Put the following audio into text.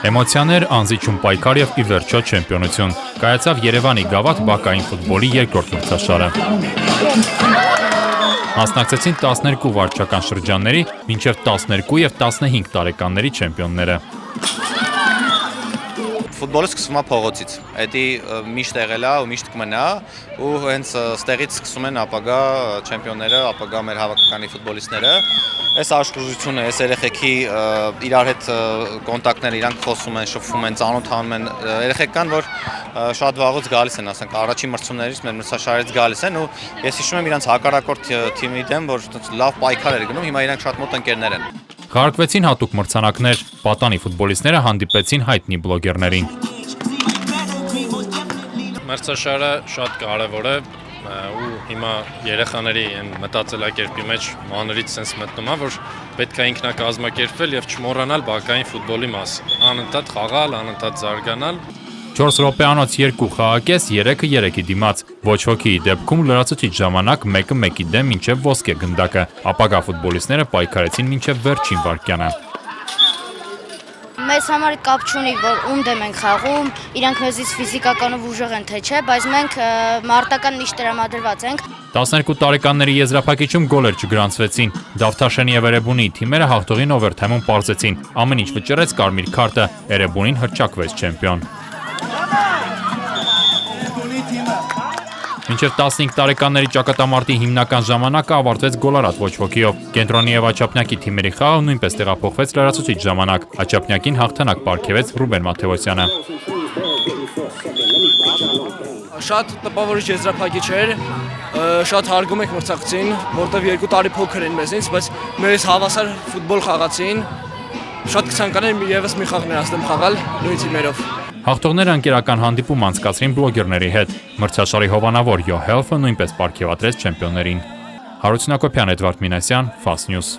Էմոցիաներ, անզիջում պայքար եւ ի վերջո չեմպիոնություն։ Կայացավ Երևանի գավաթ բակային ֆուտբոլի երկրորդ մրցաշարը։ Մասնակցեցին 12 վարչական շրջանների, մինչև 12 եւ 15 տարեկանների չեմպիոնները։ Ֆուտբոլը սկսվում է փողոցից։ Դա միշտ եղել է ու միշտ կմնա, ու հենց ստեղից սկսում են ապագա չեմպիոնները, ապագա մեր հավաքականի ֆուտբոլիստները։ Այս աշխուժությունը, այս երեխեքի իրար հետ կոնտակտները, իրանք խոսում են, շփվում են, ծանոթանում են։ Երեխեք կան, որ շատ վաղուց գալիս են, ասենք առաջին մրցումներից մեր մրցաշարից գալիս են, ու ես հիշում եմ իրանք հակառակորդ թիմի դեմ, որ լավ պայքար էր գնում, հիմա իրանք շատ մոտ ընկերներ են։ Քարոզվեցին հատուկ մրցանակներ, պատանի ֆուտբոլիստները հանդիպեցին հայտնի բլոգերներին։ Մրցաշարը շատ կարևոր է ու հիմա երեխաների այն մտածելակերպի մեջ մանրից sense մտնում է, որ պետք է ինքնակազմակերպվել եւ չմոռանալ բակային ֆուտբոլի մասին։ Անընդհատ խաղալ, անընդհատ զարգանալ։ 4 րոպեանոց 2 խաղակես, 3-ը 3-ի դիմաց։ Ոչ հոգիի դեպքում լրացուցիչ ժամանակ 1-ը 1-ի դեմ մինչև ոսկե գնդակը։ Ապագա ֆուտբոլիստները պայքարեցին մինչև վերջին վայրկյանը։ Մեզ համար կապ չունի, որ ում դեմ ենք խաղում, իրանք մեզից ֆիզիկականով ուժեղ են թե չէ, բայց մենք մարտական միշտ տրամադրված ենք։ 12 տարեկանների եզրափակիչում գոլեր չգրանցվեցին։ Դավթաշենի եւ Էրեբունի թիմերը հաղթողին օվերթայմում պարզեցին։ Ամեն ինչ վճռեց կարմիր քարտը։ Էրեբունին հռչակվեց չեմպիոն։ Մինչև 15 տարեկանների ճակատամարտի հիմնական ժամանակը ավարտվեց գոլարած ոչ հոգիով։ Կենտրոնի եւ Աչափնյակի թիմերի խաղը նույնպես տեղափոխվեց լրացուցիչ ժամանակ։ Աչափնյակին հաղթանակ պարգևեց Ռուբեն Մաթեոսյանը։ Շատ տպավորիչ եզրափակիչ էր, շատ հարգում ենք մրցակցին, որտեղ 2 տարի փոքր են մեզնից, բայց մեզ հավասար ֆուտբոլ խաղացին։ Շատ կցանկանար եւս մի խաղ նրանց դեմ խաղալ նույն թիմերով։ Հաղթողները ընկերական հանդիպում անցկացրին բլոգերների հետ։ Մրցաշարի հովանավոր Յոհելֆը նույնպես պարգևատրեց չեմպիոններին։ Հարություն Հակոբյան, Էդվարդ Մինասյան, Fast News։